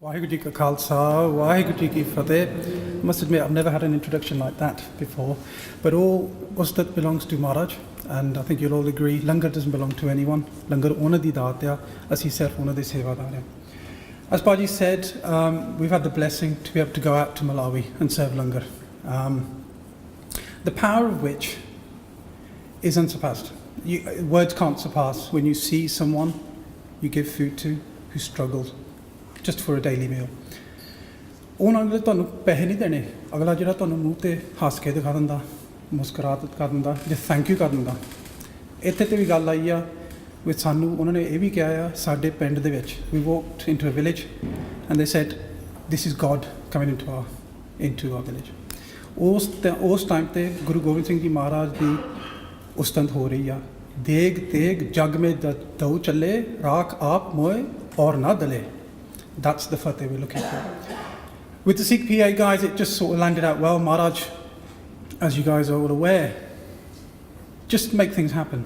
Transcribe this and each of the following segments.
Waheguru Ji Ka Khalsa, Waheguru Ji Ki Fateh. I must admit, I've never had an introduction like that before. But all Ustat belongs to Maharaj, and I think you'll all agree, Langar doesn't belong to anyone. Langar ona di daat hai, assi sirf ona de sevadar hai. As Baji said, we've had the blessing to be able to go out to Malawi and serve Langar. The power of which is unsurpassed. Words can't surpass when you see someone you give food to who struggles just for a daily meal. ਉਹਨਾਂ ਨੇ ਤੁਹਾਨੂੰ ਪੈਸੇ ਨਹੀਂ ਦੇਣੇ, ਅਗਲਾ ਜਿਹੜਾ ਤੁਹਾਨੂੰ ਮੂੰਹ ਤੇ ਹੱਸ ਕੇ ਦਿਖਾ ਦਿੰਦਾ, ਮੁਸਕਰਾਹਟ ਕਰ ਦਿੰਦਾ, ਜੇ ਥੈਂਕ ਯੂ ਕਰ ਦਿੰਦਾ। ਇੱਥੇ ਤੇ ਵੀ ਗੱਲ ਆਈ ਆ ਵੀ ਸਾਨੂੰ ਉਹਨਾਂ ਨੇ ਇਹ ਵੀ ਕਿਹਾ ਆ ਸਾਡੇ ਪਿੰਡ ਦੇ ਵਿੱਚ we walked into a village and they said this is God coming into our village। ਉਸ ਟਾਈਮ ਤੇ ਗੁਰੂ ਗੋਬਿੰਦ ਸਿੰਘ ਜੀ ਮਹਾਰਾਜ ਦੀ ਉਸਤਤ ਹੋ ਰਹੀ ਆ, ਦੇਗ ਤੇਗ ਜਗ ਮੇ ਦਉ ਚੱਲੇ ਰਾਖ ਆਪ ਮੋਏ ਔਰ ਨਾ ਦਲੇ। That's the fateh we're looking for. With the Sikh PA guys, it just sort of landed out well. Maharaj, as you guys are all aware, just make things happen.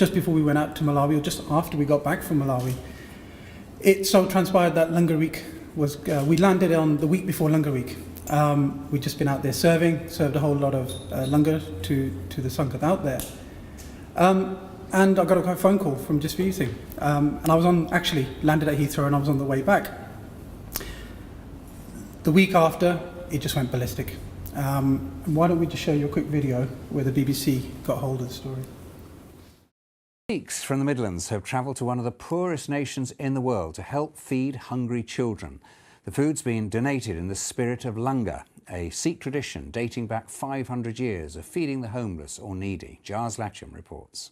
Just before we went out to Malawi, or just after we got back from Malawi, it so transpired that Langar week was, we landed on the week before Langar week. We'd just been out there served a whole lot of Langar to the Sangat out there. And I got a phone call from Just For You thing. And I was actually landed at Heathrow and I was on the way back. The week after, it just went ballistic. Why don't we just show you a quick video where the BBC got hold of the story. Sikhs from the Midlands have travelled to one of the poorest nations in the world to help feed hungry children. The food's been donated in the spirit of Langar, a Sikh tradition dating back 500 years of feeding the homeless or needy. Jars Latcham reports.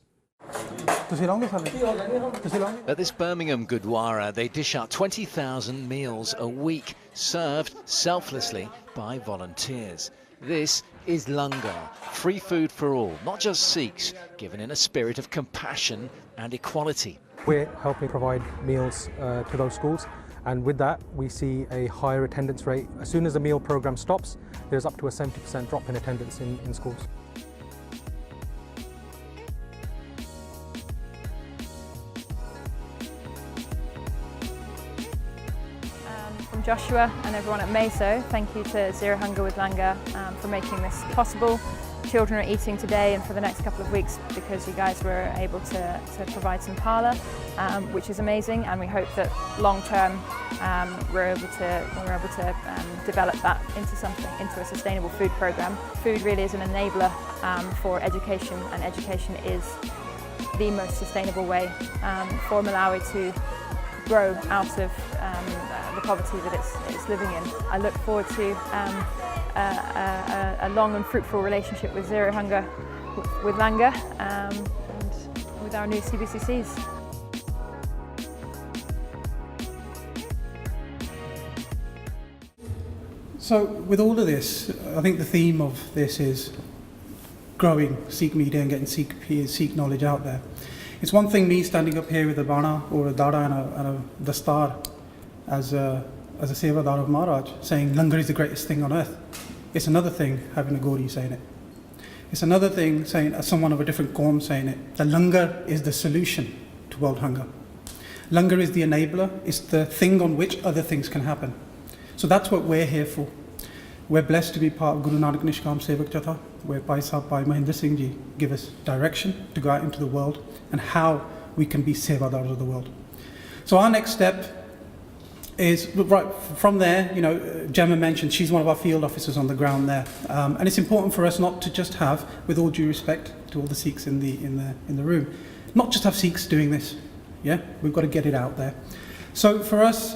At this Birmingham Gurdwara, they dish out 20,000 meals a week, served selflessly by volunteers. This is Langar, free food for all, not just Sikhs, given in a spirit of compassion and equality. We're helping provide meals to those schools, and with that we see a higher attendance rate. As soon as the meal programme stops, there's up to a 70% drop in attendance in schools. From Joshua and everyone at Meso, thank you to Zero Hunger with Langar for making this possible. Children are eating today and for the next couple of weeks because you guys were able to provide some parlour, which is amazing, and we hope that long term we're able to develop that into a sustainable food programme. Food really is an enabler for education, and education is the most sustainable way for Malawi to grow out of the poverty that it's living in. I look forward to a long and fruitful relationship with Zero Hunger with Langar and with our new CBCCs. So with all of this, I think the theme of this is growing Sikh media and getting Sikh knowledge out there. It's one thing me standing up here with a bana or a dada and a dastar as a sevadar of Maharaj saying Langar is the greatest thing on earth. It's another thing having a Gauri saying it. It's another thing saying, as someone of a different Qaum saying it, that Langar is the solution to world hunger. Langar is the enabler, it's the thing on which other things can happen. So that's what we're here for. We're blessed to be part of Guru Nanak Nishkam Sevak Jatha, where Bhai Sahib Bhai Mahendra Singh Ji give us direction to go out into the world and how we can be sevadars of the world. So our next step is, right from there, you know, Gemma mentioned she's one of our field officers on the ground there. And it's important for us not to just have, with all due respect to all the Sikhs in the room, not just have Sikhs doing this, yeah? We've got to get it out there. So for us,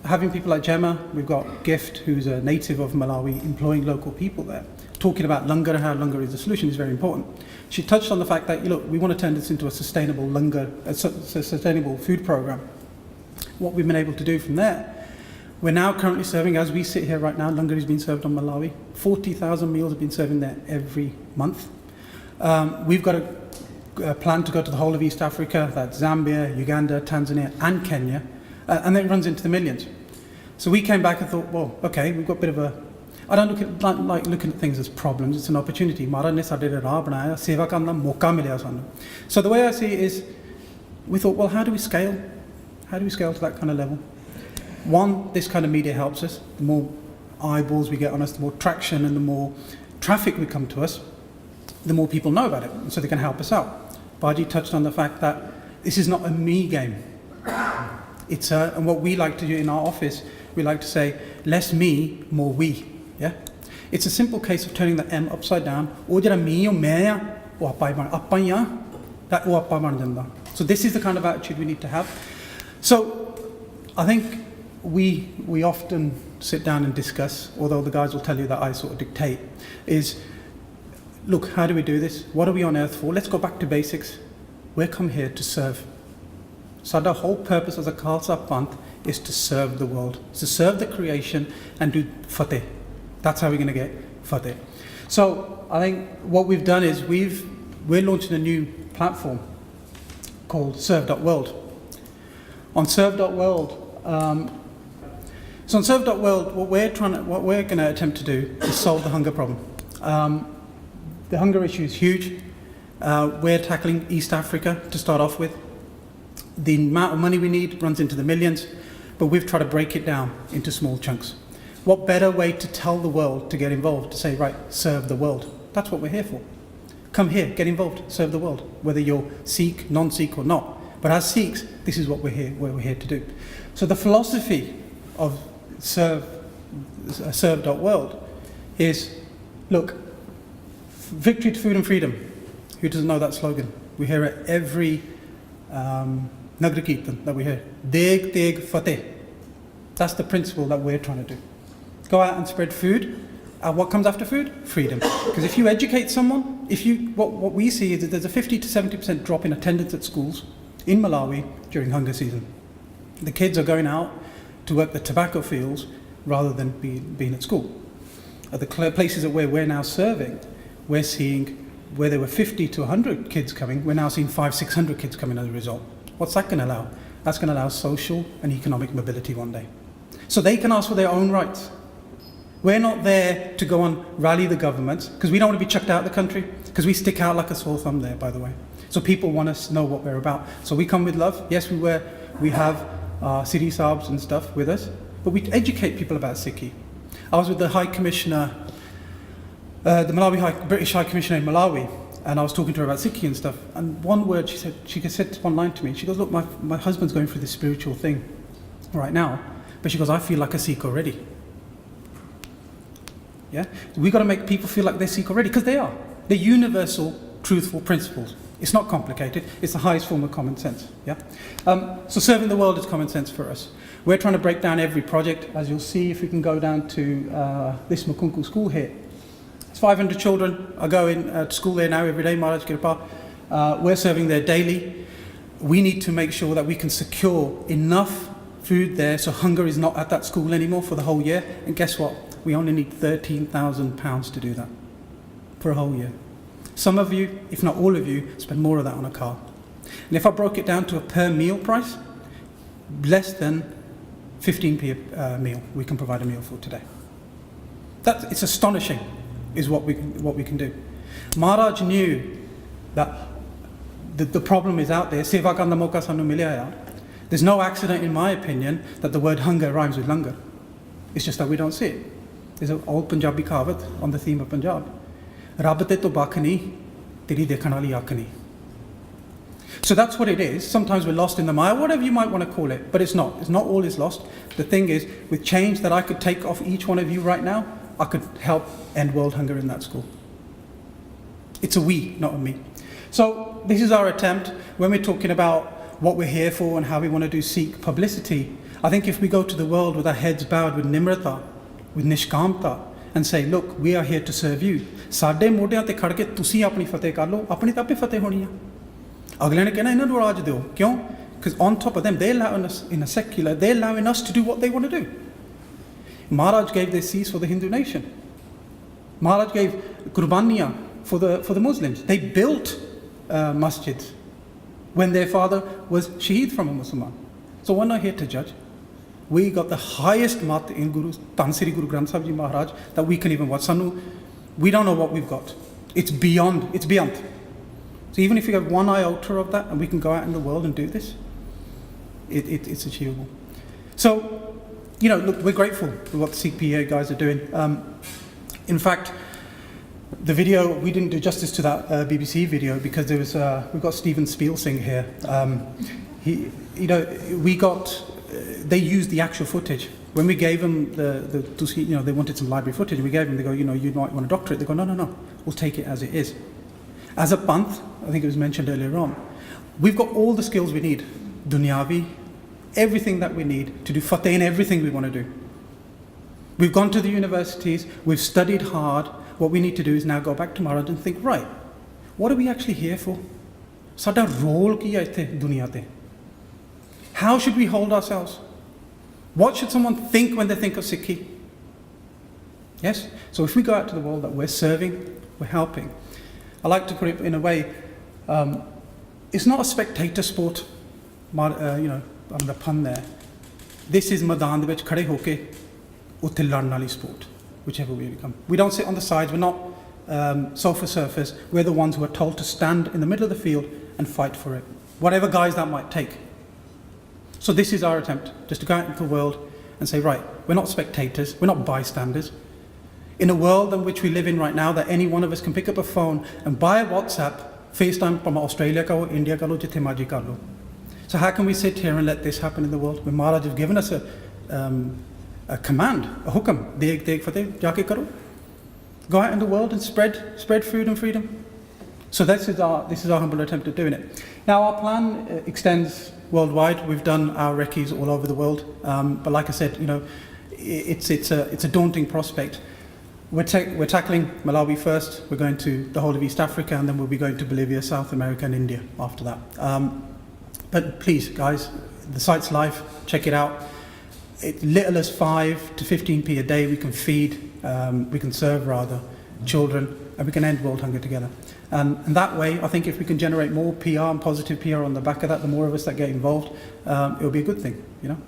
having people like Gemma, we've got Gift, who's a native of Malawi, employing local people there, talking about Langar and how Langar is the solution is very important. She touched on the fact that, look, we want to turn this into a sustainable Langar, a sustainable food programme. What we've been able to do from there, we're now currently serving, as we sit here right now, Langar is being served on Malawi. 40,000 meals have been served in there every month. We've got a plan to go to the whole of East Africa, that's Zambia, Uganda, Tanzania and Kenya, and then it runs into the millions. So we came back and thought, well, okay, we've got a bit of a, I don't look at like looking at things as problems, it's an opportunity. So the way I see it is, we thought, well, how do we scale? How do we scale to that kind of level? One, this kind of media helps us. The more eyeballs we get on us, the more traction and the more traffic we come to us, the more people know about it, and so they can help us out. Baji touched on the fact that this is not a me game. It's and what we like to do in our office, we like to say, less me, more we. Yeah? It's a simple case of turning the M upside down. So this is the kind of attitude we need to have. So I think we often sit down and discuss, although the guys will tell you that I sort of dictate, is, look, how do we do this? What are we on earth for? Let's go back to basics. We come here to serve. So the whole purpose as a Khalsa Panth is to serve the world, to serve the creation and do fateh. That's how we're going to get fateh. So I think what we've done is we're launching a new platform called serve.world. On serve.world, what we're going to attempt to do is solve the hunger problem. The hunger issue is huge. We're tackling East Africa to start off with. The amount of money we need runs into the millions, but we've tried to break it down into small chunks. What better way to tell the world to get involved, to say, right, serve the world. That's what we're here for. Come here, get involved, serve the world, whether you're Sikh, non-Sikh or not. But as Sikhs, this is what we're here to do. So the philosophy of serve.world is, look, victory to food and freedom. Who doesn't know that slogan? We hear it every Nagar Kirtan that we hear. Deg, deg, fateh. That's the principle that we're trying to do. Go out and spread food. What comes after food? Freedom. Because if you educate someone, what we see is that there's a 50 to 70% drop in attendance at schools in Malawi during hunger season. The kids are going out to work the tobacco fields rather than being at school. At the places that we're now serving, we're seeing where there were 50 to 100 kids coming, we're now seeing 500-600 kids coming as a result. What's that going to allow? That's going to allow social and economic mobility one day. So they can ask for their own rights. We're not there to go and rally the governments, because we don't want to be chucked out of the country, because we stick out like a sore thumb there, by the way. So people want us to know what we're about. So we come with love. Yes, we have city sabs and stuff with us, but we educate people about Sikhi. I was with the High Commissioner, the British High Commissioner in Malawi, and I was talking to her about Sikhi and stuff. And one word she said one line to me. She goes, "Look, my husband's going through this spiritual thing right now, but she goes, I feel like a Sikh already." Yeah, we got to make people feel like they're Sikh already, because they are. They're universal, truthful principles. It's not complicated. It's the highest form of common sense. Yeah. So serving the world is common sense for us. We're trying to break down every project. As you'll see, if we can go down to this Makunku school here, it's 500 children are going to school there now every day. Maharaj Kirpa. We're serving there daily. We need to make sure that we can secure enough food there so hunger is not at that school anymore for the whole year. And guess what? We only need £13,000 to do that for a whole year. Some of you, if not all of you, spend more of that on a car. And if I broke it down to a per meal price, less than 15p a meal, we can provide a meal for today. It's astonishing, is what we can do. Maharaj knew that the problem is out there. Seva kanda moka sanu milya. There's no accident, in my opinion, that the word hunger rhymes with langar. It's just that we don't see it. There's an old Punjabi kavat on the theme of Punjab. Rabb te to bakhni, teri dekhan wali akhni. So that's what it is. Sometimes we're lost in the mire, whatever you might want to call it, but it's not. It's not all is lost. The thing is, with change that I could take off each one of you right now, I could help end world hunger in that school. It's a we, not a me. So this is our attempt. When we're talking about what we're here for and how we want to do Sikh publicity, I think if we go to the world with our heads bowed with nimrata, with nishkamta, and say, look, we are here to serve you. Sade modyan te khad ke tusi apni fateh kar lo, apni ta ape fateh honi hai. Agle ne kehna inna nu raj deo. Kyon? Because on top of them, they're allowing us in a secular, they're allowing us to do what they want to do. Maharaj gave their seas for the Hindu nation. Maharaj gave qurbaniya for the Muslims. They built masjids when their father was shaheed from a Muslim. So we're not here to judge. We got the highest mat in Tan Sri Guru Granth Sahib Ji Maharaj that we can even watch. Sanu, we don't know what we've got. It's beyond. So even if we have one iota of that and we can go out in the world and do this, it's achievable. So you know, look, we're grateful for what the Sikh PA guys are doing. In fact, the video, we didn't do justice to that BBC video because there was, we've got Stephen Singh here. They used the actual footage. When we gave them they wanted some library footage, we gave them, they go, you might want to doctor it. They go, no, we'll take it as it is. As a Panth, I think it was mentioned earlier on, we've got all the skills we need, dunyavi, everything that we need to do fateh in everything we want to do. We've gone to the universities, we've studied hard. What we need to do is now go back to Marad and think, right, what are we actually here for? Sada role ki hai ithe duniya te? How should we hold ourselves? What should someone think when they think of Sikhi? Yes? So if we go out to the world that we're serving, we're helping. I like to put it in a way, it's not a spectator sport, on the pun there. This is Madan de vich khade hoke utte ladn wali sport, whichever way we come. We don't sit on the sides, we're not sofa surfers, we're the ones who are told to stand in the middle of the field and fight for it, whatever guise that might take. So this is our attempt, just to go out into the world and say, right, we're not spectators, we're not bystanders. In a world in which we live in right now, that any one of us can pick up a phone and buy a WhatsApp, FaceTime from Australia ka ho, India ka lo, jithe marji kar lo. So how can we sit here and let this happen in the world? When Maharaj have given us a command, a hukam, deg fateh, jaake karo. Go out in the world and spread food and freedom. So this is our humble attempt at doing it. Now our plan extends worldwide. We've done our recce's all over the world, but like I said, it's a daunting prospect. We're tackling Malawi first. We're going to the whole of East Africa, and then we'll be going to Bolivia, South America, and India after that. But please, guys, the site's live. Check it out. It's little as 5 to 15p a day. We can feed, we can serve rather, children, and we can end world hunger together. And that way, I think if we can generate more PR and positive PR on the back of that, the more of us that get involved, it'll be a good thing, you know.